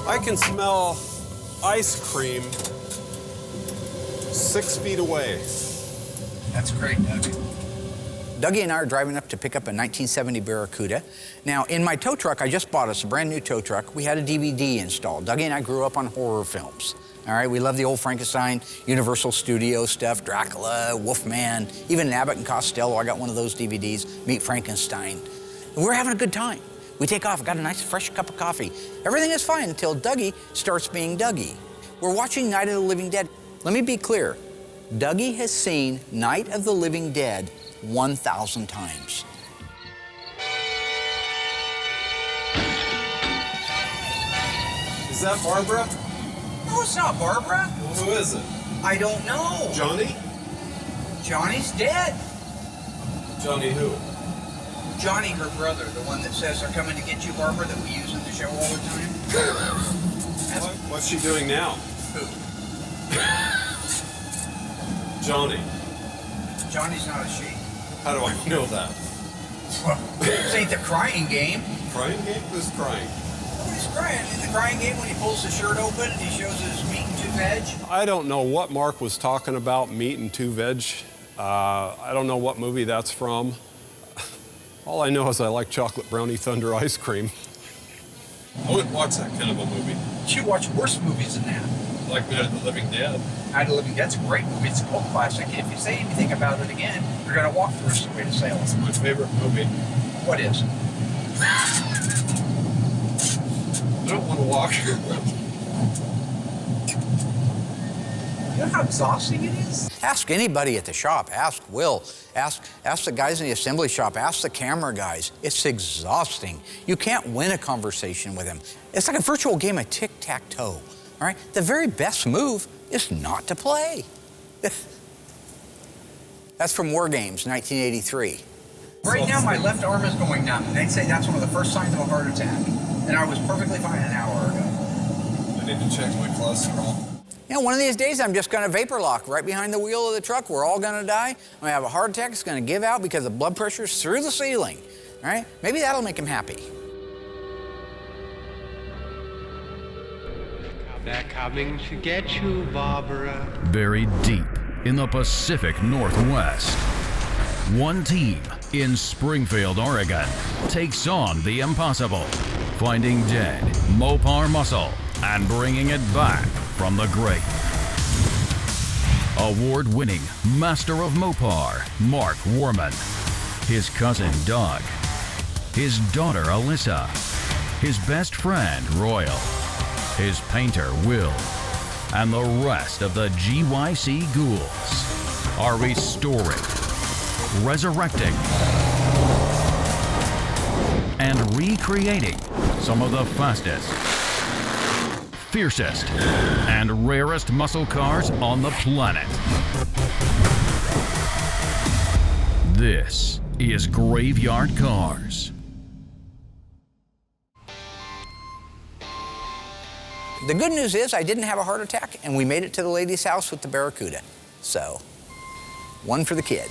I can smell ice cream 6 feet away. That's great, Doug. Dougie and I are driving up to pick up a 1970 Barracuda. Now, in my tow truck, I just bought us a brand new tow truck. We had a DVD installed. Dougie and I grew up on horror films. All right, we love the old Frankenstein, Universal Studios stuff, Dracula, Wolfman, even Abbott and Costello. I got one of those DVDs, Meet Frankenstein. And we're having a good time. We take off, got a nice fresh cup of coffee. Everything is fine until Dougie starts being Dougie. We're watching Night of the Living Dead. Let me be clear. Dougie has seen Night of the Living Dead 1,000 times. Is that Barbara? No, it's not Barbara. Well, who is it? I don't know. Johnny? Johnny's dead. Johnny who? Johnny, her brother, the one that says they're coming to get you, Barbara, that we use in the show all the time. What's she doing now? Who? Johnny. Johnny's not a she. How do I know that? Well, this ain't the crying game. Crying game? Who's crying? Nobody's crying. In the crying game, when he pulls the shirt open and he shows his meat and two veg. I don't know what Mark was talking about, meat and two veg. I don't know what movie that's from. All I know is I like chocolate brownie thunder ice cream. I wouldn't watch that kind of a movie. You watch worse movies than that. Like Night of the Living Dead. Night of the Living Dead's a great movie. It's a cult classic. If you say anything about it again, you're going to walk the rest of the way to Salem. It's my favorite movie. What is? I don't want to walk. You know how exhausting it is? Ask anybody at the shop. Ask Will. Ask the guys in the assembly shop. Ask the camera guys. It's exhausting. You can't win a conversation with them. It's like a virtual game of tic-tac-toe. All right? The very best move is not to play. That's from War Games, 1983. Right now, my left arm is going numb. They'd say that's one of the first signs of a heart attack. And I was perfectly fine an hour ago. I need to check my cholesterol. You know, one of these days, I'm just going to vapor lock right behind the wheel of the truck. We're all going to die. I'm going to have a heart attack. It's going to give out because the blood pressure's through the ceiling. All right? Maybe that'll make him happy. They're coming to get you, Barbara. Buried deep in the Pacific Northwest, one team in Springfield, Oregon, takes on the impossible, finding dead Mopar muscle and bringing it back from the grave. Award-winning Master of Mopar, Mark Warman, his cousin Doug, his daughter Alyssa, his best friend Royal, his painter Will, and the rest of the GYC Ghouls are restoring, resurrecting, and recreating some of the fastest, fiercest, and rarest muscle cars on the planet. This is Graveyard Carz. The good news is I didn't have a heart attack, and we made it to the lady's house with the Barracuda. So, one for the kid.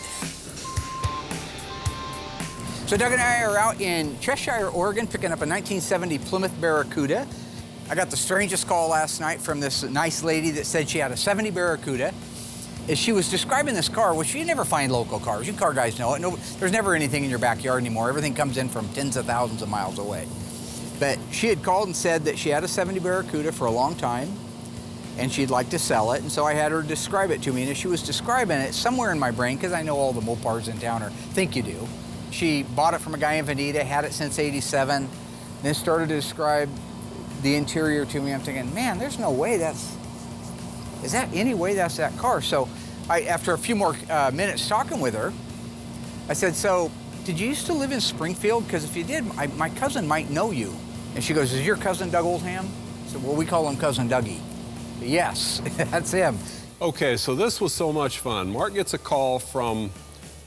So Doug and I are out in Cheshire, Oregon, picking up a 1970 Plymouth Barracuda. I got the strangest call last night from this nice lady that said she had a 70 Barracuda. As she was describing this car, which you never find local cars. You car guys know it. No, there's never anything in your backyard anymore. Everything comes in from tens of thousands of miles away. But she had called and said that she had a 70 Barracuda for a long time, and she'd like to sell it. And so I had her describe it to me. And as she was describing it, somewhere in my brain, because I know all the Mopars in town, or think you do, she bought it from a guy in Veneta, had it since '87, then started to describe the interior to me. I'm thinking, man, there's no way is that any way that's that car? So after a few more minutes talking with her, I said, so did you used to live in Springfield? Because if you did, my cousin might know you. And she goes, is your cousin Doug Oldham? I said, well, we call him Cousin Dougie. Yes, that's him. Okay, so this was so much fun. Mark gets a call from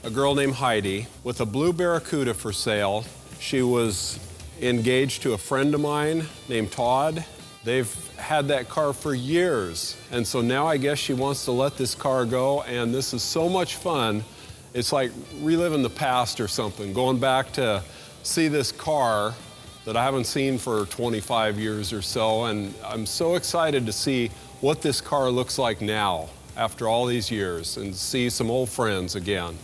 a girl named Heidi with a blue Barracuda for sale. She was engaged to a friend of mine named Todd. They've had that car for years. And so now I guess she wants to let this car go, and this is so much fun. It's like reliving the past or something, going back to see this car that I haven't seen for 25 years or so, and I'm so excited to see what this car looks like now after all these years and see some old friends again.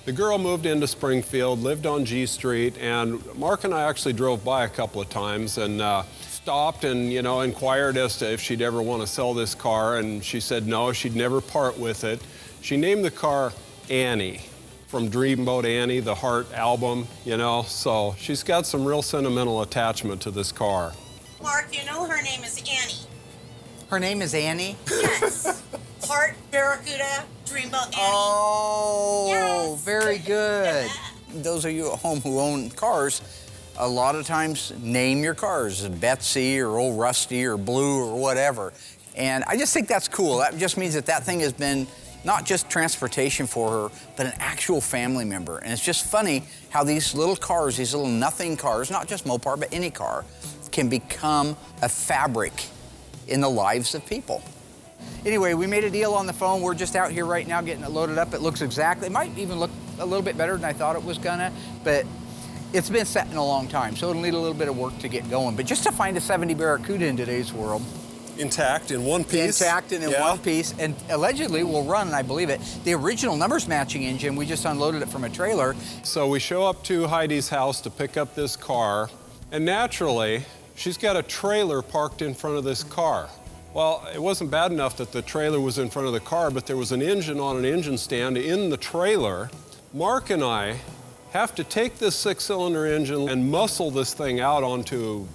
The girl moved into Springfield, lived on G Street, and Mark and I actually drove by a couple of times and stopped and, inquired as to if she'd ever want to sell this car, and she said no, she'd never part with it. She named the car Annie, from Dreamboat Annie, the Heart album, so she's got some real sentimental attachment to this car. Mark, her name is Annie. Her name is Annie? Yes. Heart, Barracuda, Dreamboat Annie. Oh, yes. Very good. Those of you at home who own cars, a lot of times name your cars Betsy or Old Rusty or Blue or whatever. And I just think that's cool. That just means that thing has been not just transportation for her, but an actual family member. And it's just funny how these little cars, these little nothing cars, not just Mopar, but any car, can become a fabric in the lives of people. Anyway, we made a deal on the phone. We're just out here right now getting it loaded up. It looks exactly, it might even look a little bit better than I thought it was gonna, but it's been set in a long time, so it'll need a little bit of work to get going. But just to find a 70 Barracuda in today's world. Intact, in one piece. Intact and in one piece, and allegedly will run, and I believe it, the original numbers matching engine. We just unloaded it from a trailer. So we show up to Heidi's house to pick up this car, and naturally, she's got a trailer parked in front of this car. Well, it wasn't bad enough that the trailer was in front of the car, but there was an engine on an engine stand in the trailer. Mark and I have to take this 6-cylinder engine and muscle this thing out onto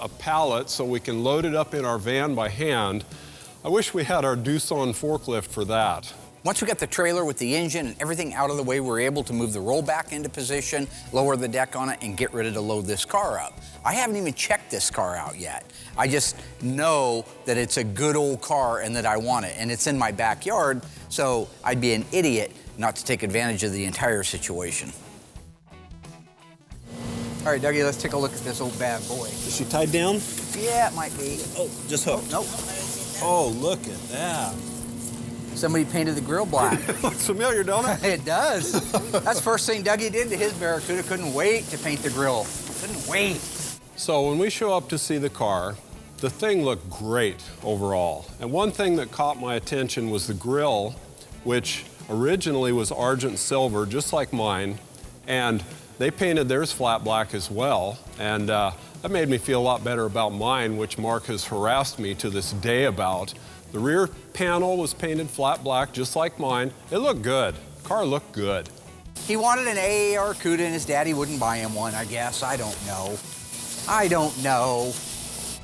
a pallet so we can load it up in our van by hand. I wish we had our Doosan forklift for that. Once we got the trailer with the engine and everything out of the way, we were able to move the rollback into position, lower the deck on it, and get ready to load this car up. I haven't even checked this car out yet. I just know that it's a good old car and that I want it, and it's in my backyard, so I'd be an idiot not to take advantage of the entire situation. All right, Dougie, let's take a look at this old bad boy. Is she tied down? Yeah, it might be. Oh, just hooked. Nope. Oh, look at that. Somebody painted the grill black. Looks familiar, don't it? It does. That's the first thing Dougie did to his Barracuda. Couldn't wait to paint the grill. Couldn't wait. So when we show up to see the car, the thing looked great overall. And one thing that caught my attention was the grill, which originally was argent silver, just like mine, and they painted theirs flat black as well. And that made me feel a lot better about mine, which Mark has harassed me to this day about. The rear panel was painted flat black, just like mine. It looked good. The car looked good. He wanted an AAR Cuda and his daddy wouldn't buy him one, I guess. I don't know. I don't know.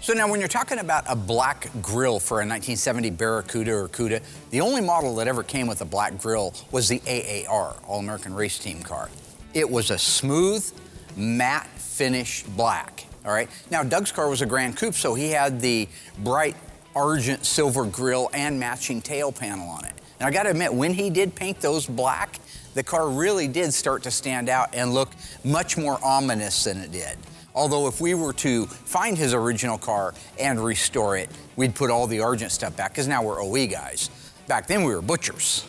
So now when you're talking about a black grill for a 1970 Barracuda or Cuda, the only model that ever came with a black grill was the AAR, All-American Race Team car. It was a smooth, matte finish black, all right? Now Doug's car was a Grand Coupe, so he had the bright argent silver grille and matching tail panel on it. And I gotta admit, when he did paint those black, the car really did start to stand out and look much more ominous than it did. Although if we were to find his original car and restore it, we'd put all the argent stuff back, because now we're OE guys. Back then we were butchers.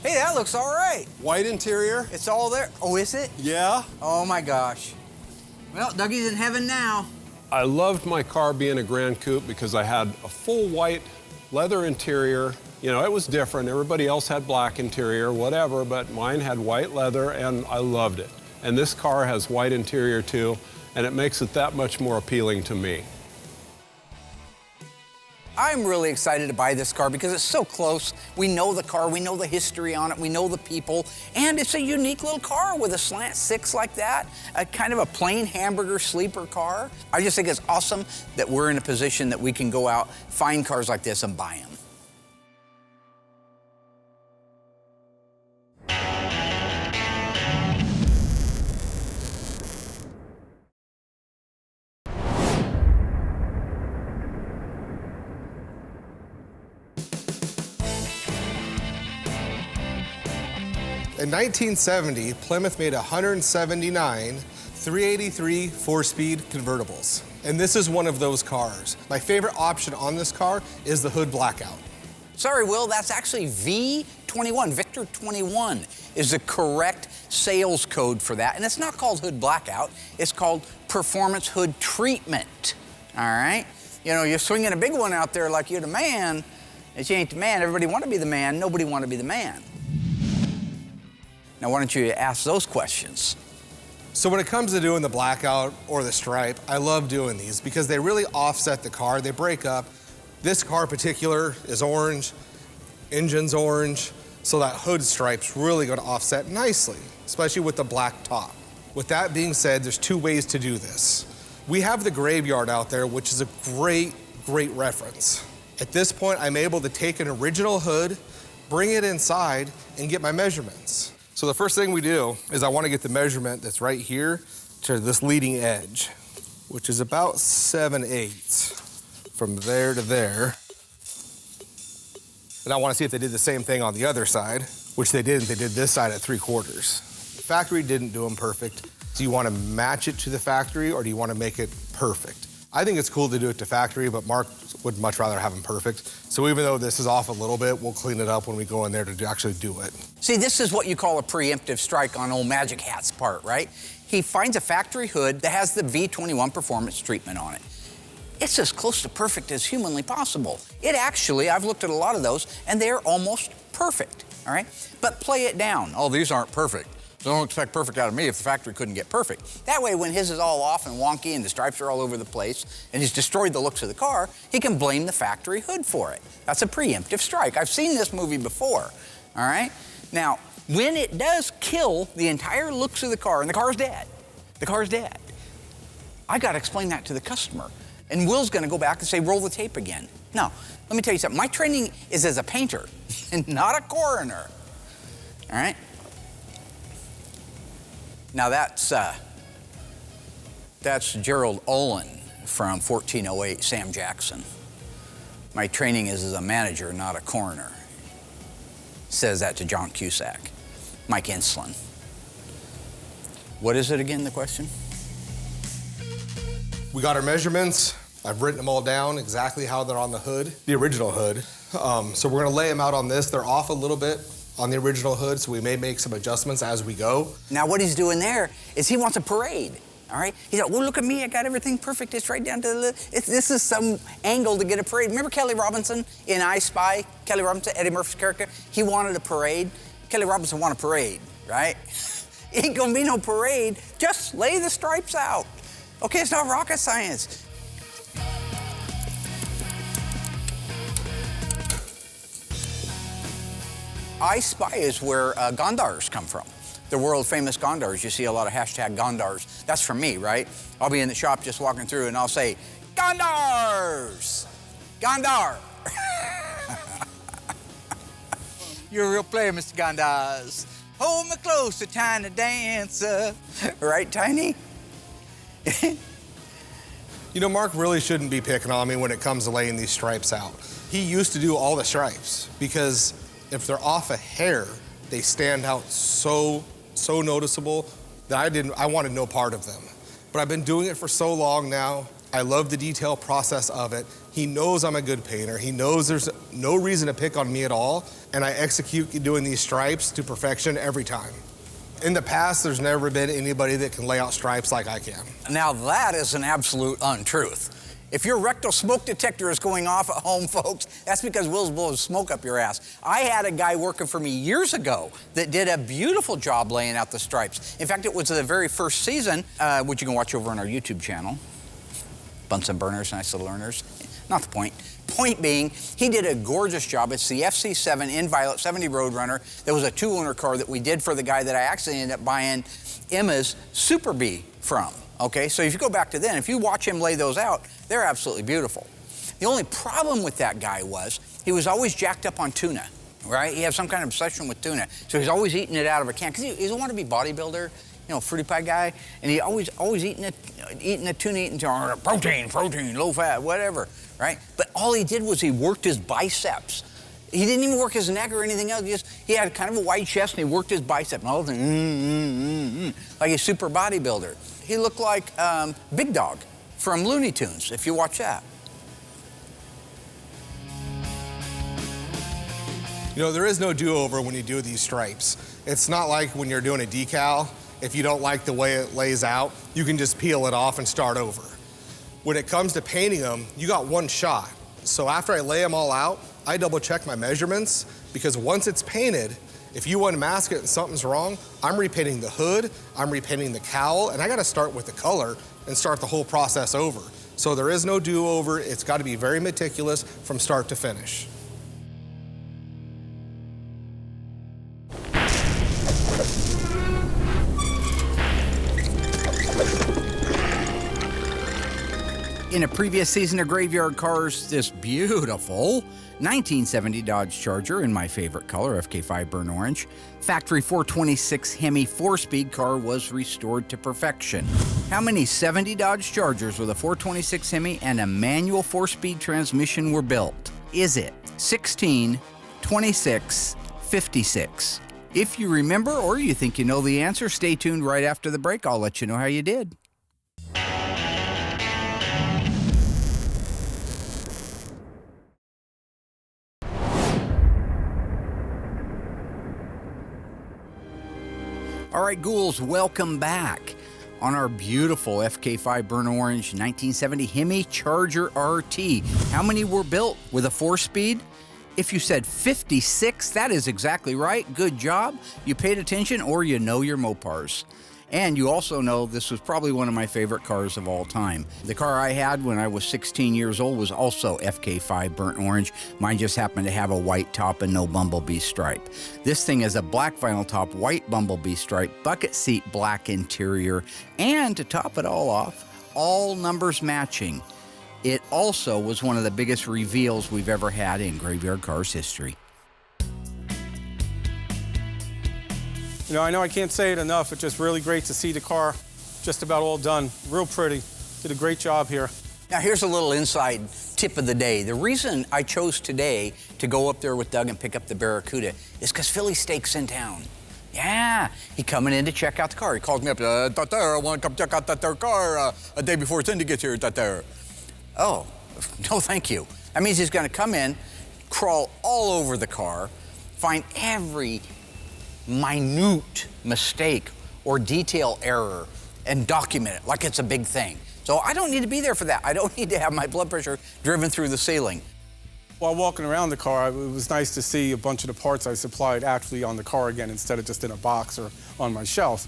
Hey, that looks all right. White interior. It's all there. Oh, is it? Yeah. Oh my gosh. Well, Dougie's in heaven now. I loved my car being a Grand Coupe because I had a full white leather interior. You know, it was different. Everybody else had black interior, whatever, but mine had white leather and I loved it. And this car has white interior too, and it makes it that much more appealing to me. I'm really excited to buy this car because it's so close. We know the car, we know the history on it, we know the people, and it's a unique little car with a Slant 6 like that, a kind of a plain hamburger sleeper car. I just think it's awesome that we're in a position that we can go out, find cars like this and buy them. In 1970, Plymouth made 179 383 4-speed convertibles. And this is one of those cars. My favorite option on this car is the hood blackout. Sorry, Will, that's actually V21. Victor 21 is the correct sales code for that. And it's not called hood blackout. It's called performance hood treatment. All right? You know, you're swinging a big one out there like you're the man. If you ain't the man, everybody want to be the man. Nobody want to be the man. Now, why don't you ask those questions? So when it comes to doing the blackout or the stripe, I love doing these because they really offset the car. They break up. This car in particular is orange, engine's orange, so that hood stripe's really gonna offset nicely, especially with the black top. With that being said, there's two ways to do this. We have the Graveyard out there, which is a great, great reference. At this point, I'm able to take an original hood, bring it inside, and get my measurements. So the first thing we do is I want to get the measurement that's right here to this leading edge, which is about 7/8 from there to there. And I want to see if they did the same thing on the other side, which they didn't. They did this side at 3/4. The factory didn't do them perfect. Do you want to match it to the factory or do you want to make it perfect? I think it's cool to do it to factory, but Mark would much rather have them perfect. So even though this is off a little bit, we'll clean it up when we go in there to actually do it. See, this is what you call a preemptive strike on old Magic Hat's part, right? He finds a factory hood that has the V21 performance treatment on it. It's as close to perfect as humanly possible. It actually, I've looked at a lot of those, and they're almost perfect, all right? But play it down. Oh, these aren't perfect. So don't expect perfect out of me if the factory couldn't get perfect. That way, when his is all off and wonky and the stripes are all over the place and he's destroyed the looks of the car, he can blame the factory hood for it. That's a preemptive strike. I've seen this movie before, all right? Now, when it does kill the entire looks of the car, and the car's dead, I gotta explain that to the customer. And Will's gonna go back and say, roll the tape again. No, let me tell you something. My training is as a painter and not a coroner, all right? Now that's Gerald Olin from 1408, Sam Jackson. My training is as a manager, not a coroner. Says that to John Cusack. Mike Inslin. What is it again, the question? We got our measurements. I've written them all down exactly how they're on the hood, the original hood. So we're gonna lay them out on this. They're off a little bit on the original hood, so we may make some adjustments as we go. Now what he's doing there is he wants a parade, all right? He's like, well, look at me, I got everything perfect. It's right down to the, this is some angle to get a parade. Remember Kelly Robinson in I Spy? Kelly Robinson, Eddie Murphy's character? He wanted a parade. Kelly Robinson wanted a parade, right? Ain't gonna be no parade, just lay the stripes out. Okay, it's not rocket science. I Spy is where Gondars come from. The world famous Gondars. You see a lot of hashtag Gondars. That's from me, right? I'll be in the shop just walking through and I'll say, Gondars! Gondar! You're a real player, Mr. Gondars. Hold me close, a tiny dancer. Right, Tiny? You know, Mark really shouldn't be picking on me when it comes to laying these stripes out. He used to do all the stripes because if they're off a hair, they stand out so noticeable that I wanted no part of them. But I've been doing it for so long now. I love the detail process of it. He knows I'm a good painter. He knows there's no reason to pick on me at all. And I execute doing these stripes to perfection every time. In the past, there's never been anybody that can lay out stripes like I can. Now that is an absolute untruth. If your rectal smoke detector is going off at home, folks, that's because Will's blowing smoke up your ass. I had a guy working for me years ago that did a beautiful job laying out the stripes. In fact, it was the very first season, which you can watch over on our YouTube channel. Bunsen burners, nice little earners. Not the point. Point being, he did a gorgeous job. It's the FC7 Inviolate 70 Roadrunner. There was a 2-owner car that we did for the guy that I actually ended up buying Emma's Super Bee from. Okay, so if you go back to then, if you watch him lay those out, they're absolutely beautiful. The only problem with that guy was he was always jacked up on tuna, right? He had some kind of obsession with tuna. So he's always eating it out of a can, because he wanted to be bodybuilder, you know, fruity pie guy, and he always eating a tuna, eating protein, low fat, whatever, right? But all he did was he worked his biceps. He didn't even work his neck or anything else. He had kind of a wide chest, and he worked his bicep, and all of a sudden, like a super bodybuilder. He looked like Big Dog from Looney Tunes, if you watch that. You know, there is no do-over when you do these stripes. It's not like when you're doing a decal. If you don't like the way it lays out, you can just peel it off and start over. When it comes to painting them, you got one shot. So after I lay them all out, I double check my measurements, because once it's painted, if you unmask it and something's wrong, I'm repainting the hood, I'm repainting the cowl, and I gotta start with the color and start the whole process over. So there is no do-over. It's gotta be very meticulous from start to finish. In a previous season of Graveyard Carz, this beautiful 1970 Dodge Charger in my favorite color, FK5 burnt orange, factory 426 Hemi 4-speed car was restored to perfection. How many 70 Dodge Chargers with a 426 Hemi and a manual 4-speed transmission were built? Is it 16, 26, 56? If you remember or you think you know the answer, stay tuned right after the break. I'll let you know how you did. All right, Ghouls, welcome back on our beautiful FK5 burnt orange 1970 Hemi Charger RT. How many were built with a 4-speed? If you said 56, that is exactly right. Good job. You paid attention, or you know your Mopars. And you also know this was probably one of my favorite cars of all time. The car I had when I was 16 years old was also FK5 burnt orange. Mine just happened to have a white top and no bumblebee stripe. This thing is a black vinyl top, white bumblebee stripe, bucket seat black interior, and to top it all off, all numbers matching. It also was one of the biggest reveals we've ever had in Graveyard Carz history. You know I can't say it enough. It's just really great to see the car just about all done. Real pretty. Did a great job here. Now here's a little inside tip of the day. The reason I chose today to go up there with Doug and pick up the Barracuda is because Philly Steak's in town. Yeah, he coming in to check out the car. He calls me up, I want to come check out that there car a day before it's in to get here, Oh, no thank you. That means he's gonna come in, crawl all over the car, find every minute mistake or detail error and document it like it's a big thing. So I don't need to be there for that. I don't need to have my blood pressure driven through the ceiling. While walking around the car, it was nice to see a bunch of the parts I supplied actually on the car again instead of just in a box or on my shelf.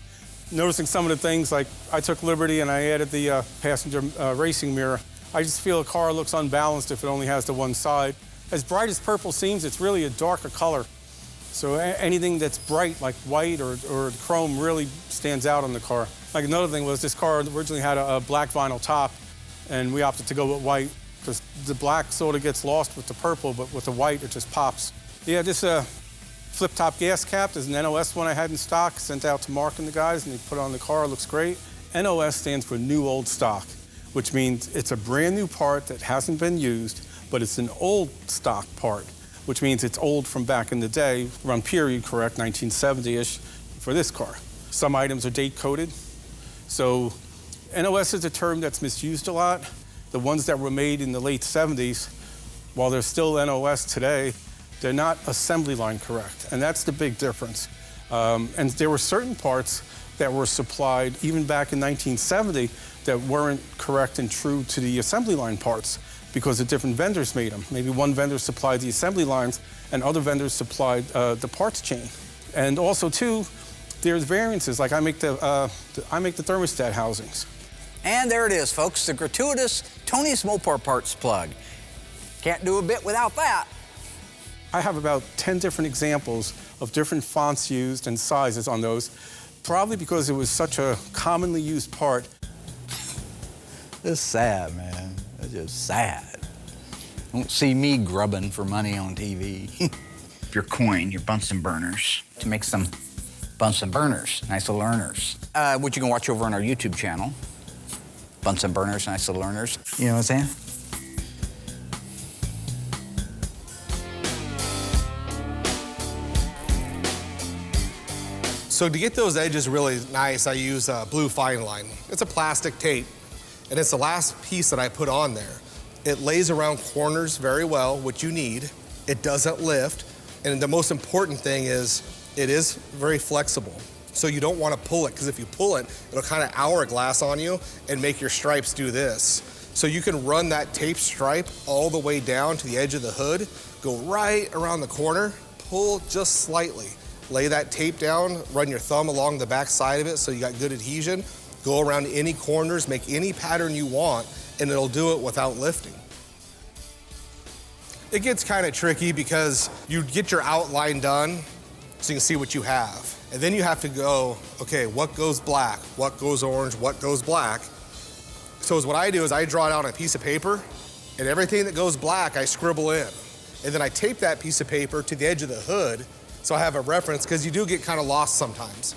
Noticing some of the things, like I took liberty and I added the passenger racing mirror. I just feel a car looks unbalanced if it only has the one side. As bright as purple seems, it's really a darker color. So anything that's bright, like white or chrome, really stands out on the car. Like another thing was this car originally had a black vinyl top, and we opted to go with white because the black sort of gets lost with the purple, but with the white, it just pops. Yeah, this flip-top gas cap is an NOS one I had in stock, sent out to Mark and the guys, and they put it on the car. It looks great. NOS stands for New Old Stock, which means it's a brand new part that hasn't been used, but it's an old stock part, which means it's old from back in the day, run period correct, 1970-ish, for this car. Some items are date-coded. So NOS is a term that's misused a lot. The ones that were made in the late 70s, while they're still NOS today, they're not assembly line correct, and that's the big difference. And there were certain parts that were supplied even back in 1970 that weren't correct and true to the assembly line parts, because the different vendors made them. Maybe one vendor supplied the assembly lines and other vendors supplied the parts chain. And also too, there's variances, like I make the thermostat housings. And there it is, folks, the gratuitous Tony's Mopar parts plug. Can't do a bit without that. I have about 10 different examples of different fonts used and sizes on those, probably because it was such a commonly used part. It's sad, man. It's just sad. Don't see me grubbing for money on TV. Your coin, your Bunsen burners, to make some Bunsen burners, nice little earners. Which you can watch over on our YouTube channel. Bunsen burners, nice little earners. You know what I'm saying? So to get those edges really nice, I use blue fine line. It's a plastic tape, and it's the last piece that I put on there. It lays around corners very well, which you need. It doesn't lift. And the most important thing is it is very flexible. So you don't want to pull it, because if you pull it, it'll kind of hourglass on you and make your stripes do this. So you can run that tape stripe all the way down to the edge of the hood, go right around the corner, pull just slightly. Lay that tape down, run your thumb along the back side of it so you got good adhesion, go around any corners, make any pattern you want, and it'll do it without lifting. It gets kind of tricky because you get your outline done so you can see what you have. And then you have to go, okay, what goes black, what goes orange, what goes black. So what I do is I draw it out on a piece of paper, and everything that goes black I scribble in. And then I tape that piece of paper to the edge of the hood so I have a reference, because you do get kind of lost sometimes.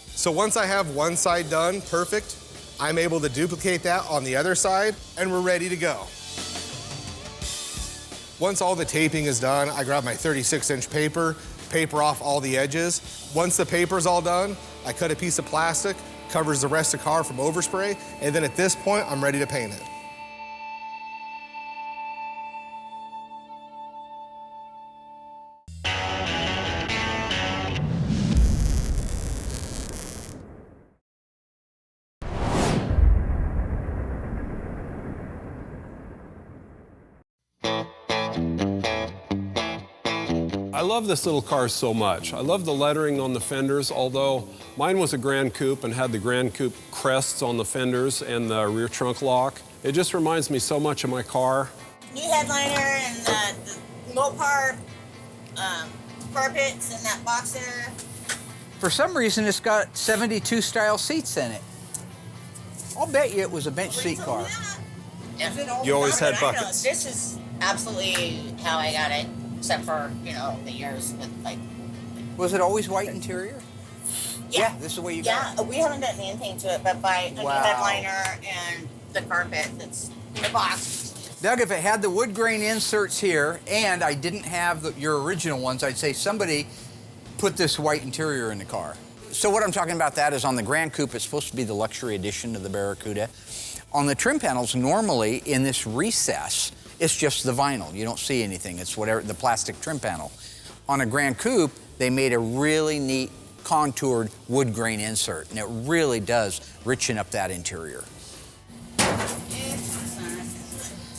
So once I have one side done perfect, I'm able to duplicate that on the other side, and we're ready to go. Once all the taping is done, I grab my 36-inch paper off all the edges. Once the paper's all done, I cut a piece of plastic, covers the rest of the car from overspray, and then at this point, I'm ready to paint it. I love this little car so much. I love the lettering on the fenders, although mine was a Grand Coupe and had the Grand Coupe crests on the fenders and the rear trunk lock. It just reminds me so much of my car. New headliner and the Mopar carpets and that box there. For some reason, it's got 72 style seats in it. I'll bet you it was a bench seat car. You always had I know. buckets. This is absolutely how I got it, except for, you know, the years with like. Was it always white interior? Yeah, this is the way you got Yeah, we haven't done anything to it, but by a new headliner and the carpet that's in the box. Doug, if it had the wood grain inserts here and I didn't have your original ones, I'd say somebody put this white interior in the car. So what I'm talking about that is on the Grand Coupe, it's supposed to be the luxury edition to the Barracuda. On the trim panels, normally in this recess, it's just the vinyl. You don't see anything. It's whatever, the plastic trim panel. On a Grand Coupe, they made a really neat contoured wood grain insert, and it really does richen up that interior.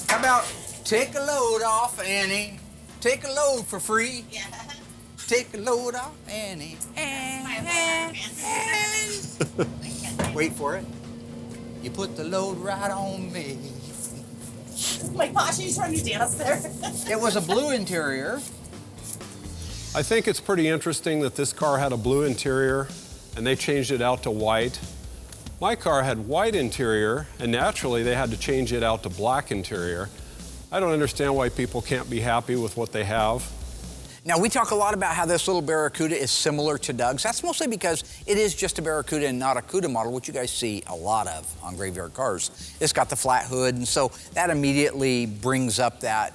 How about take a load off, Annie? Take a load for free. Yeah. Take a load off, Annie. Wait for it. You put the load right on me. Oh my gosh, he's trying to dance there. It was a blue interior. I think it's pretty interesting that this car had a blue interior and they changed it out to white. My car had white interior and naturally they had to change it out to black interior. I don't understand why people can't be happy with what they have. Now, we talk a lot about how this little Barracuda is similar to Doug's. That's mostly because it is just a Barracuda and not a Cuda model, which you guys see a lot of on Graveyard Carz. It's got the flat hood, and so that immediately brings up that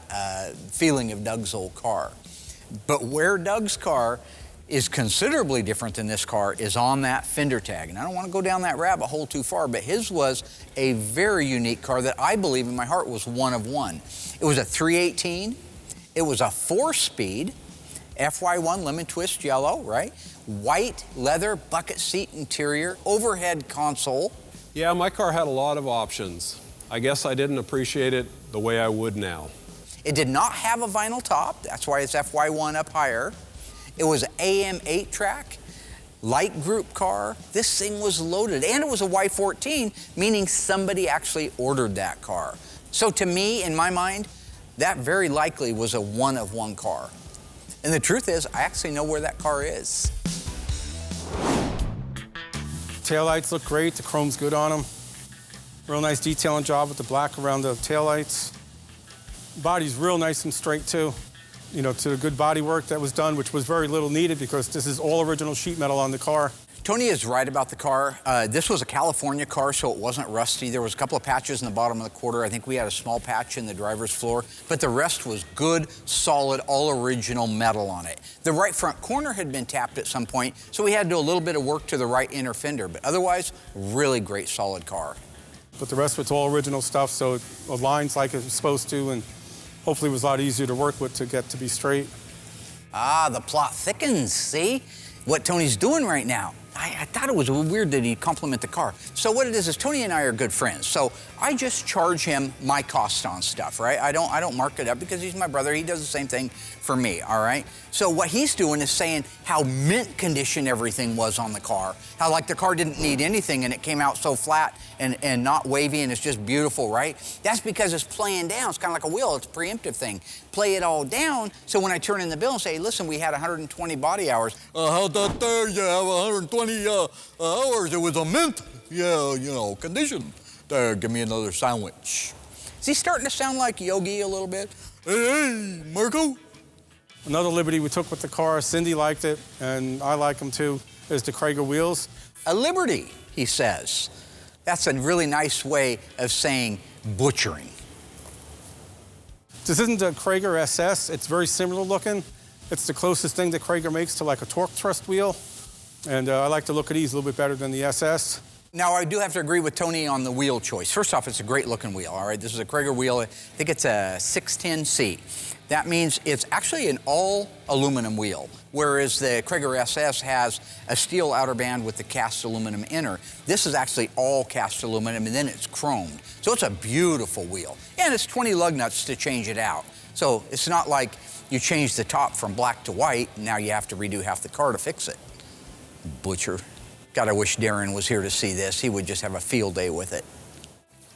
feeling of Doug's old car. But where Doug's car is considerably different than this car is on that fender tag. And I don't want to go down that rabbit hole too far, but his was a very unique car that I believe in my heart was one of one. It was a 318. It was a 4-speed. FY1 lemon twist yellow, right? White leather bucket seat interior, overhead console. Yeah, my car had a lot of options. I guess I didn't appreciate it the way I would now. It did not have a vinyl top. That's why it's FY1 up higher. It was AM 8-track, light group car. This thing was loaded, and it was a Y14, meaning somebody actually ordered that car. So to me, in my mind, that very likely was a one-of-one car. And the truth is, I actually know where that car is. Taillights look great. The chrome's good on them. Real nice detailing job with the black around the taillights. Body's real nice and straight, too. You know, to the good body work that was done, which was very little needed because this is all original sheet metal on the car. Tony is right about the car. This was a California car, so it wasn't rusty. There was a couple of patches in the bottom of the quarter. I think we had a small patch in the driver's floor, but the rest was good, solid, all original metal on it. The right front corner had been tapped at some point, so we had to do a little bit of work to the right inner fender, but otherwise, really great, solid car. But the rest of it's all original stuff, so it aligns like it's supposed to, and hopefully it was a lot easier to work with to get to be straight. Ah, the plot thickens, see? What Tony's doing right now. I thought it was weird that he'd compliment the car. So what it is Tony and I are good friends. So I just charge him my cost on stuff, right? I don't mark it up because he's my brother. He does the same thing for me, all right? So what he's doing is saying how mint condition everything was on the car. How like the car didn't need anything and it came out so flat and not wavy and it's just beautiful, right? That's because it's playing down. It's kind of like a wheel. It's a preemptive thing. Play it all down. So when I turn in the bill and say, listen, we had 120 body hours. How'd that there? You have 120 hours. It was a mint, condition. There, give me another sandwich. Is he starting to sound like Yogi a little bit? Hey, Marco. Another liberty we took with the car, Cindy liked it, and I like them too, is the Krager wheels. A liberty, he says. That's a really nice way of saying butchering. This isn't a Krager SS. It's very similar looking. It's the closest thing that Krager makes to like a torque thrust wheel. And I like to look at these a little bit better than the SS. Now, I do have to agree with Tony on the wheel choice. First off, it's a great looking wheel, all right? This is a Krager wheel. I think it's a 610C. That means it's actually an all aluminum wheel, whereas the Krager SS has a steel outer band with the cast aluminum inner. This is actually all cast aluminum, and then it's chromed. So it's a beautiful wheel. And it's 20 lug nuts to change it out. So it's not like you change the top from black to white, and now you have to redo half the car to fix it. Butcher. God, I wish Darren was here to see this. He would just have a field day with it.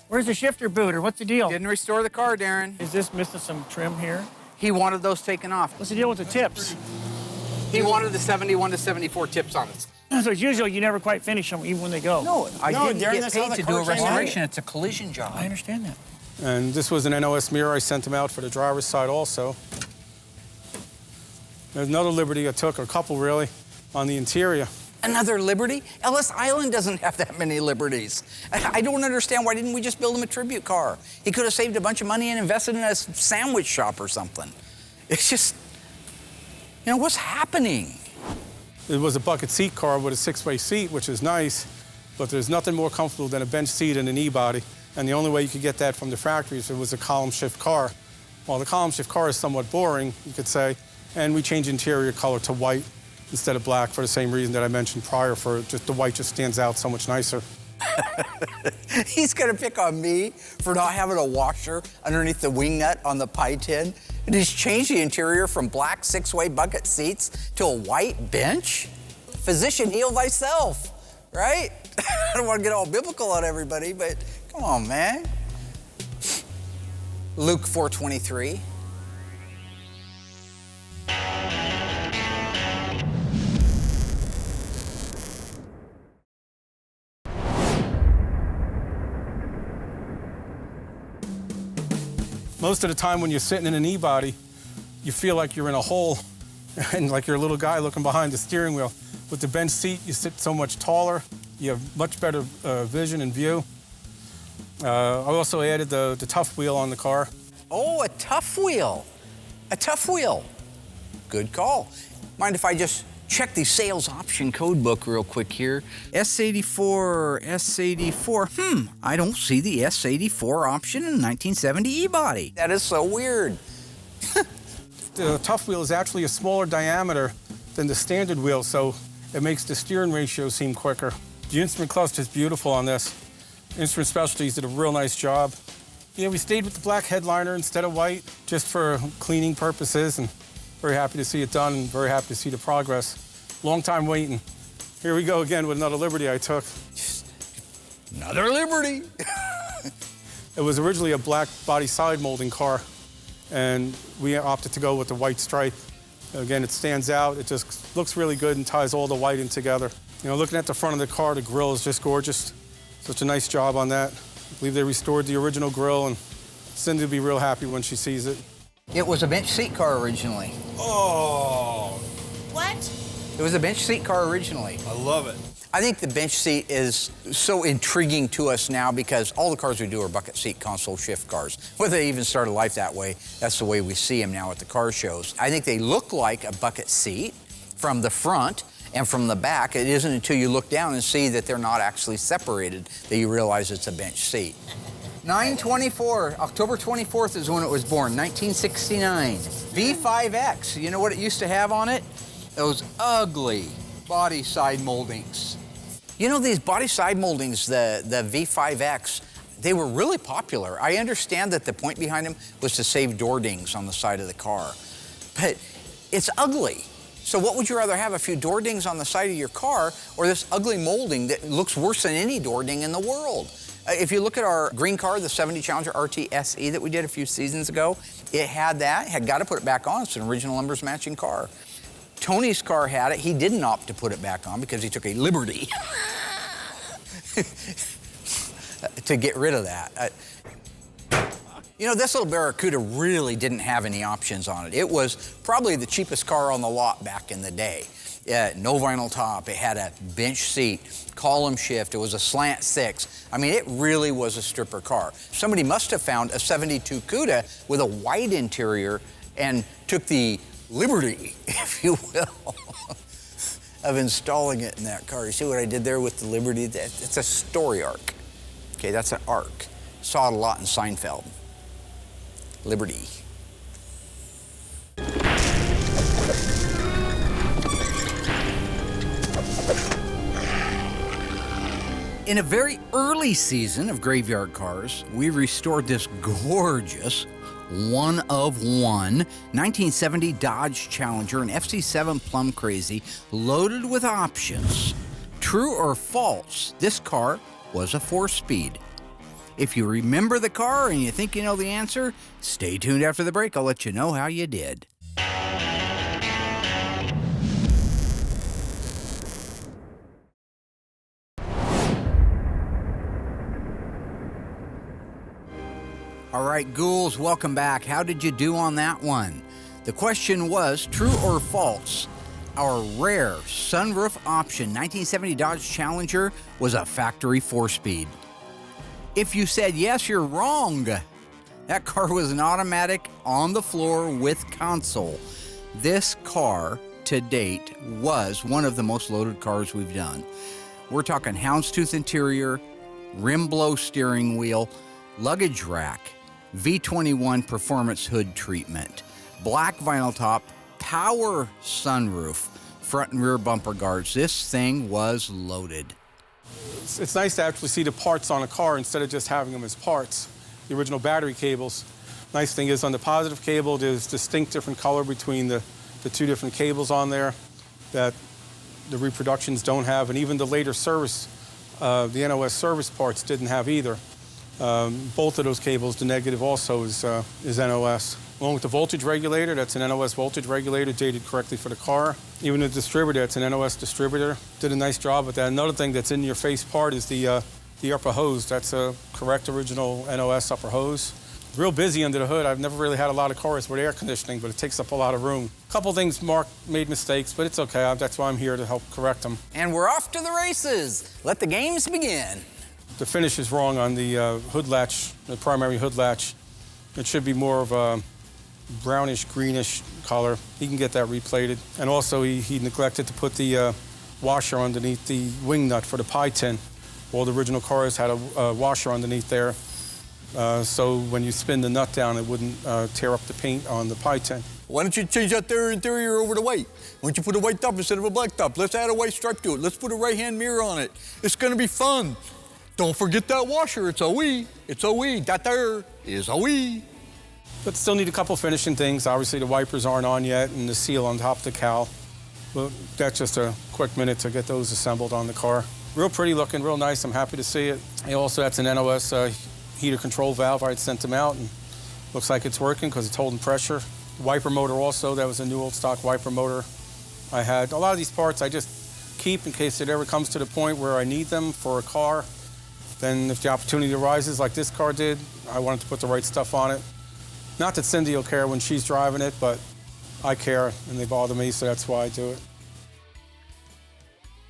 Where's the shifter booter? What's the deal? Didn't restore the car, Darren. Is this missing some trim here? He wanted those taken off. What's the deal with the tips? He wanted the 71 to 74 tips on it. So it's usual you never quite finish them even when they go. No, I didn't Darren, get that's how paid the to do a car came out. restoration. It's a collision job. I understand that. And this was an NOS mirror. I sent them out for the driver's side also. There's another liberty I took, or a couple really, on the interior. Another liberty? Ellis Island doesn't have that many liberties. I don't understand, why didn't we just build him a tribute car? He could have saved a bunch of money and invested in a sandwich shop or something. It's just, what's happening? It was a bucket seat car with a 6-way seat, which is nice, but there's nothing more comfortable than a bench seat in an E-body. And the only way you could get that from the factory is if it was a column shift car. Well, the column shift car is somewhat boring, you could say, and we changed interior color to white instead of black for the same reason that I mentioned prior, for just the white just stands out so much nicer. He's gonna pick on me for not having a washer underneath the wing nut on the pie tin. And he's changed the interior from black 6-way bucket seats to a white bench? Physician, heal thyself, right? I don't want to get all biblical on everybody, but come on, man. Luke 4:23. Most of the time when you're sitting in an E-body, you feel like you're in a hole and like you're a little guy looking behind the steering wheel. With the bench seat, you sit so much taller. You have much better vision and view. I also added the tough wheel on the car. Oh, a tough wheel. A tough wheel. Good call. Mind if I just check the sales option code book real quick here? S84, S84. I don't see the S84 option in a 1970 E-body. That is so weird. The tough wheel is actually a smaller diameter than the standard wheel, so it makes the steering ratio seem quicker. The instrument cluster is beautiful on this. Instrument Specialties did a real nice job. We stayed with the black headliner instead of white, just for cleaning purposes, and very happy to see it done and very happy to see the progress. Long time waiting. Here we go again with another liberty I took. Another liberty. It was originally a black body side molding car, and we opted to go with the white stripe. Again, it stands out. It just looks really good and ties all the white in together. Looking at the front of the car, the grille is just gorgeous. Such a nice job on that. I believe they restored the original grille, and Cindy will be real happy when she sees it. It was a bench seat car originally. Oh. What? It was a bench seat car originally. I love it. I think the bench seat is so intriguing to us now because all the cars we do are bucket seat console shift cars. Whether they even started life that way, that's the way we see them now at the car shows. I think they look like a bucket seat from the front and from the back. It isn't until you look down and see that they're not actually separated that you realize it's a bench seat. 9/24, October 24th is when it was born, 1969. V5X, you know what it used to have on it? Those ugly body side moldings. You know, these body side moldings, the V5X, they were really popular. I understand that the point behind them was to save door dings on the side of the car, but it's ugly. So what would you rather have, a few door dings on the side of your car or this ugly molding that looks worse than any door ding in the world? If you look at our green car, the 70 Challenger RT SE that we did a few seasons ago, it had that, had got to put it back on. It's an original numbers matching car. Tony's car had it. He didn't opt to put it back on because he took a liberty to get rid of that. You know, this little Barracuda really didn't have any options on it. It was probably the cheapest car on the lot back in the day. No vinyl top, it had a bench seat, column shift, it was a slant 6. I mean, it really was a stripper car. Somebody must have found a 72 Cuda with a white interior and took the liberty, if you will, of installing it in that car. You see what I did there with the Liberty? It's a story arc. Okay, that's an arc. Saw it a lot in Seinfeld. Liberty. In a very early season of Graveyard Carz, we restored this gorgeous one of one 1970 Dodge Challenger, an FC7 Plum Crazy, loaded with options. True or false, this car was a 4-speed. If you remember the car and you think you know the answer, stay tuned after the break. I'll let you know how you did. All right, Ghouls, welcome back. How did you do on that one? The question was, true or false? Our rare sunroof option 1970 Dodge Challenger was a factory 4-speed. If you said yes, you're wrong. That car was an automatic on the floor with console. This car, to date, was one of the most loaded cars we've done. We're talking houndstooth interior, rim blow steering wheel, luggage rack, V21 performance hood treatment, black vinyl top, power sunroof, front and rear bumper guards. This thing was loaded. It's nice to actually see the parts on a car instead of just having them as parts. The original battery cables. Nice thing is on the positive cable, there's distinct different color between the two different cables on there that the reproductions don't have, and even the later service, the NOS service parts didn't have either. Both of those cables, the negative also is NOS. Along with the voltage regulator, that's an NOS voltage regulator, dated correctly for the car. Even the distributor, it's an NOS distributor. Did a nice job with that. Another thing that's in your face part is the upper hose. That's a correct original NOS upper hose. Real busy under the hood. I've never really had a lot of cars with air conditioning, but it takes up a lot of room. A couple things Mark made mistakes, but it's okay. That's why I'm here to help correct them. And we're off to the races. Let the games begin. The finish is wrong on the hood latch, the primary hood latch. It should be more of a brownish, greenish color. He can get that replated. And also, he neglected to put the washer underneath the wing nut for the pie tin. All the original cars had a washer underneath there, so when you spin the nut down, it wouldn't tear up the paint on the pie tin. Why don't you change that there interior over to white? Why don't you put a white top instead of a black top? Let's add a white stripe to it. Let's put a right-hand mirror on it. It's gonna be fun. Don't forget that washer. It's a wee. It's a wee. That there is a wee. But still need a couple finishing things. Obviously, the wipers aren't on yet, and the seal on top of the cowl. But that's just a quick minute to get those assembled on the car. Real pretty looking, real nice. I'm happy to see it. And also, that's an NOS heater control valve. I had sent them out, and looks like it's working because it's holding pressure. Wiper motor also. That was a new old stock wiper motor I had. A lot of these parts I just keep in case it ever comes to the point where I need them for a car. Then if the opportunity arises, like this car did, I wanted to put the right stuff on it. Not that Cindy will care when she's driving it, but I care, and they bother me, so that's why I do it.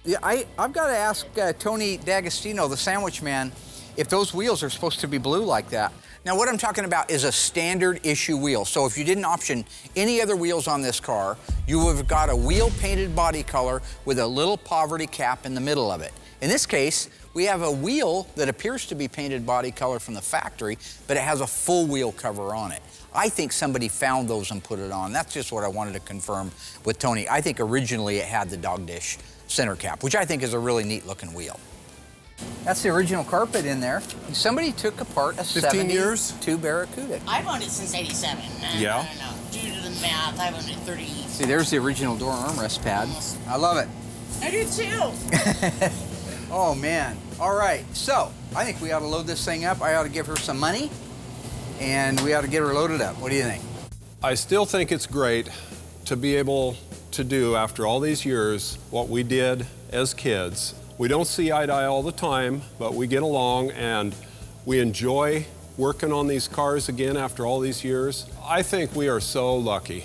Yeah, I've got to ask Tony D'Agostino, the sandwich man, if those wheels are supposed to be blue like that. Now, what I'm talking about is a standard issue wheel. So if you didn't option any other wheels on this car, you would have got a wheel painted body color with a little poverty cap in the middle of it. In this case, We have a wheel that appears to be painted body color from the factory, but it has a full wheel cover on it. I think somebody found those and put it on. That's just what I wanted to confirm with Tony. I think originally it had the dog dish center cap, which I think is a really neat looking wheel. That's the original carpet in there. Somebody took apart a 15 years? 72 Barracuda. I've owned it since 87. Yeah? I don't know. Due to the math, I've owned it 30. See, there's the original door armrest pad. I love it. I do too. Oh, man. All right, so I think we ought to load this thing up. I ought to give her some money, and we ought to get her loaded up. What do you think? I still think it's great to be able to do, after all these years, what we did as kids. We don't see eye to eye all the time, but we get along and we enjoy working on these cars again after all these years. I think we are so lucky.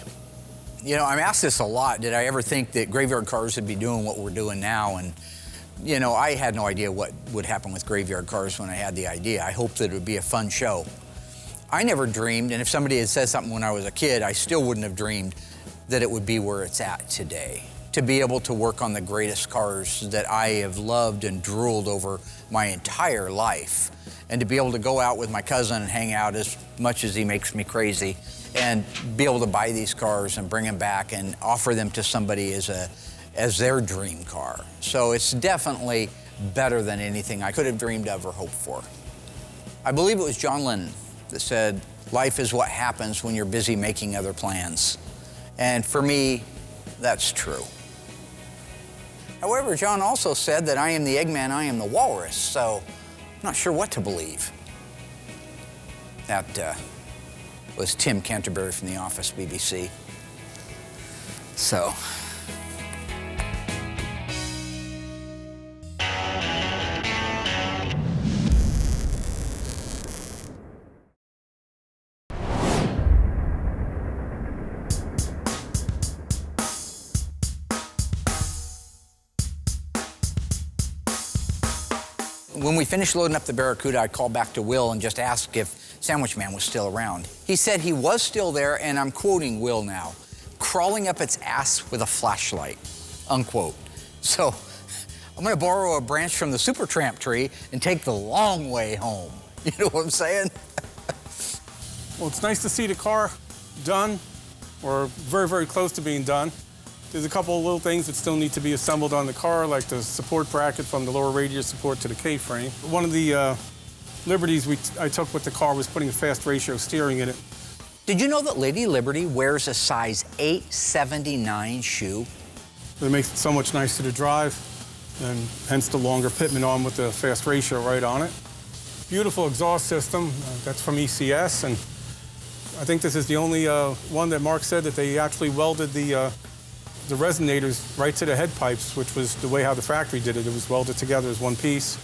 You know, I'm asked this a lot. Did I ever think that Graveyard Carz would be doing what we're doing now? And, you know, I had no idea what would happen with Graveyard Carz when I had the idea. I hoped that it would be a fun show. I never dreamed, and if somebody had said something when I was a kid, I still wouldn't have dreamed that it would be where it's at today. To be able to work on the greatest cars that I have loved and drooled over my entire life, and to be able to go out with my cousin and hang out as much as he makes me crazy, and be able to buy these cars and bring them back and offer them to somebody as their dream car. So it's definitely better than anything I could have dreamed of or hoped for. I believe it was John Lennon that said, "Life is what happens when you're busy making other plans." And for me, that's true. However, John also said that I am the Eggman, I am the Walrus, so I'm not sure what to believe. That was Tim Canterbury from The Office, BBC. So. When we finished loading up the Barracuda, I called back to Will and just asked if Sandwich Man was still around. He said he was still there, and I'm quoting Will now, crawling up its ass with a flashlight, unquote. So I'm gonna borrow a branch from the Supertramp tree and take the long way home. You know what I'm saying? Well, it's nice to see the car done, or very, very close to being done. There's a couple of little things that still need to be assembled on the car, like the support bracket from the lower radius support to the K-frame. One of the liberties I took with the car was putting a fast ratio steering in it. Did you know that Lady Liberty wears a size 879 shoe? It makes it so much nicer to drive, and hence the longer pitman arm with the fast ratio right on it. Beautiful exhaust system, that's from ECS, and I think this is the only one that Mark said that they actually welded the resonators right to the head pipes, which was the way how the factory did it. It was welded together as one piece.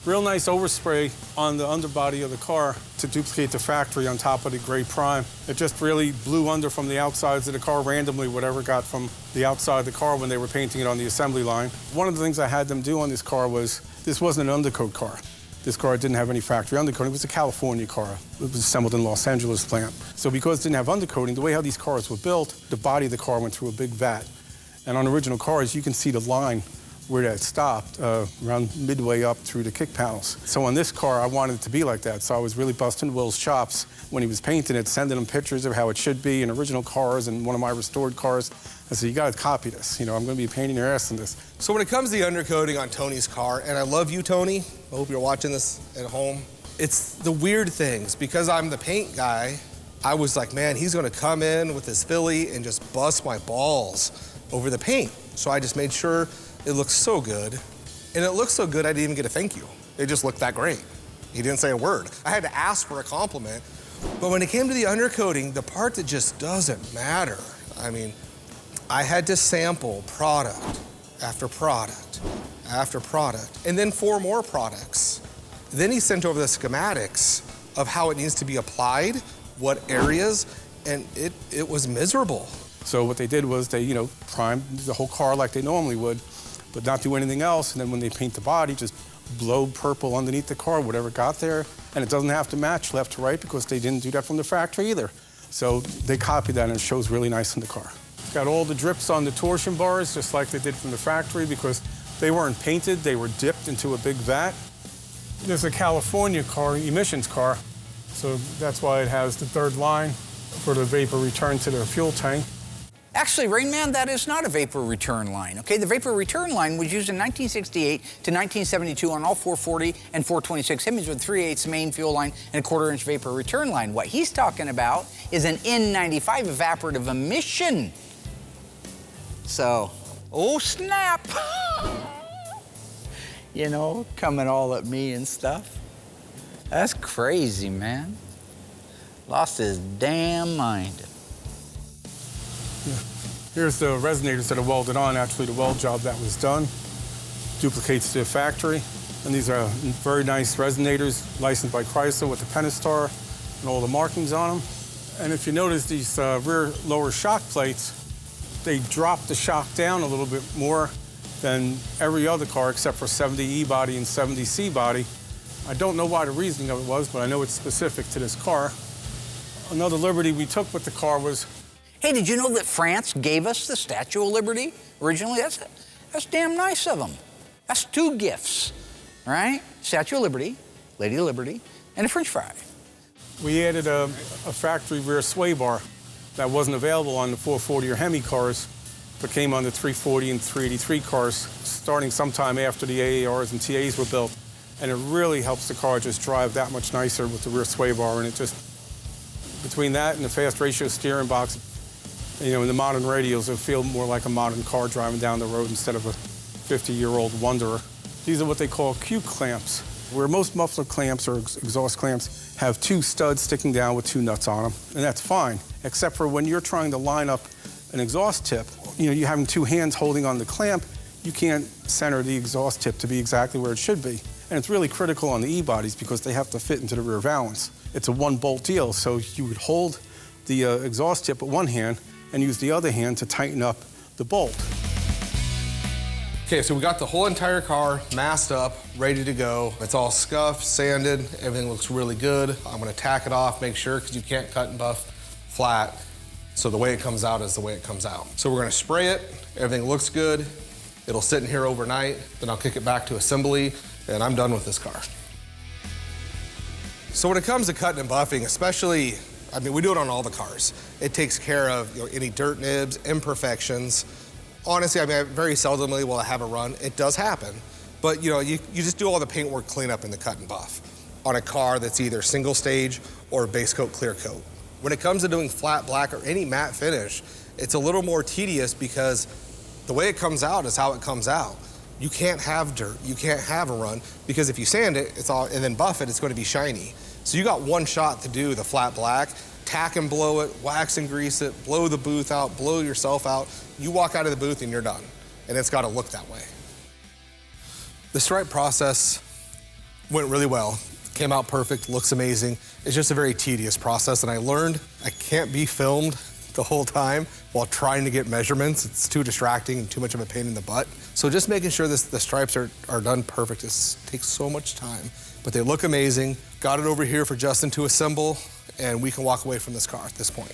Real nice overspray on the underbody of the car to duplicate the factory on top of the gray prime. It just really blew under from the outsides of the car randomly, whatever got from the outside of the car when they were painting it on the assembly line. One of the things I had them do on this car was, this wasn't an undercoat car. This car didn't have any factory undercoating. It was a California car. It was assembled in Los Angeles plant. So because it didn't have undercoating, the way how these cars were built, the body of the car went through a big vat. And on original cars, you can see the line where that stopped, around midway up through the kick panels. So on this car, I wanted it to be like that. So I was really busting Will's chops when he was painting it, sending him pictures of how it should be in original cars and one of my restored cars. I said, you gotta copy this. You know, I'm gonna be painting your ass in this. So when it comes to the undercoating on Tony's car, and I love you, Tony, I hope you're watching this at home, it's the weird things. Because I'm the paint guy, I was like, man, he's gonna come in with his Philly and just bust my balls over the paint. So I just made sure it looks so good. And it looked so good, I didn't even get a thank you. It just looked that great. He didn't say a word. I had to ask for a compliment. But when it came to the undercoating, the part that just doesn't matter, I mean, I had to sample product after product after product, and then 4 more products. Then he sent over the schematics of how it needs to be applied, what areas, and it was miserable. So what they did was they, you know, primed the whole car like they normally would, but not do anything else. And then when they paint the body, just blow purple underneath the car, whatever got there. And it doesn't have to match left to right because they didn't do that from the factory either. So they copied that and it shows really nice in the car. Got all the drips on the torsion bars, just like they did from the factory, because They weren't painted, they were dipped into a big vat. There's a California car, emissions car, so that's why it has the third line for the vapor return to the fuel tank. Actually, Rain Man, that is not a vapor return line, okay? The vapor return line was used in 1968 to 1972 on all 440 and 426 Hemis with 3/8 main fuel line and a 1/4-inch vapor return line. What he's talking about is an N95 evaporative emission. So, oh snap! You know, coming all at me and stuff. That's crazy, man. Lost his damn mind. Yeah. Here's the resonators that are welded on. Actually, the weld job that was done duplicates the factory. And these are very nice resonators licensed by Chrysler with the Pentastar and all the markings on them. And if you notice these rear lower shock plates, they drop the shock down a little bit more than every other car except for 70E body and 70C body. I don't know why the reasoning of it was, but I know it's specific to this car. Another liberty we took with the car was... Hey, did you know that France gave us the Statue of Liberty originally? That's damn nice of them. That's 2 gifts, right? Statue of Liberty, Lady of Liberty, and a French fry. We added a factory rear sway bar that wasn't available on the 440 or Hemi cars, but came on the 340 and 383 cars, starting sometime after the AARs and TAs were built. And it really helps the car just drive that much nicer with the rear sway bar. And it just, between that and the fast ratio steering box, you know, in the modern radios, it'll feel more like a modern car driving down the road instead of a 50-year-old Wanderer. These are what they call Q clamps, where most muffler clamps or exhaust clamps have 2 studs sticking down with 2 nuts on them, and that's fine, except for when you're trying to line up an exhaust tip. You know, you're having 2 hands holding on the clamp, you can't center the exhaust tip to be exactly where it should be. And it's really critical on the E-bodies because they have to fit into the rear valance. It's a 1-bolt deal, so you would hold the exhaust tip with one hand and use the other hand to tighten up the bolt. Okay, so we got the whole entire car masked up, ready to go. It's all scuffed, sanded, everything looks really good. I'm gonna tack it off, make sure, because you can't cut and buff flat. So the way it comes out is the way it comes out. So we're gonna spray it, everything looks good. It'll sit in here overnight, then I'll kick it back to assembly, and I'm done with this car. So when it comes to cutting and buffing, especially, I mean, we do it on all the cars. It takes care of, you know, any dirt nibs, imperfections. Honestly, I mean, very seldomly will I have a run. It does happen, but you know, you just do all the paintwork cleanup in the cut and buff on a car that's either single stage or base coat, clear coat. When it comes to doing flat black or any matte finish, it's a little more tedious because the way it comes out is how it comes out. You can't have dirt, you can't have a run, because if you sand it, it's all, and then buff it, it's going to be shiny. So you got one shot to do the flat black, tack and blow it, wax and grease it, blow the booth out, blow yourself out. You walk out of the booth and you're done. And it's got to look that way. The stripe process went really well. Came out perfect, looks amazing. It's just a very tedious process, and I learned I can't be filmed the whole time while trying to get measurements. It's too distracting and too much of a pain in the butt. So just making sure the stripes are done perfect takes so much time. But they look amazing. Got it over here for Justin to assemble, and we can walk away from this car at this point.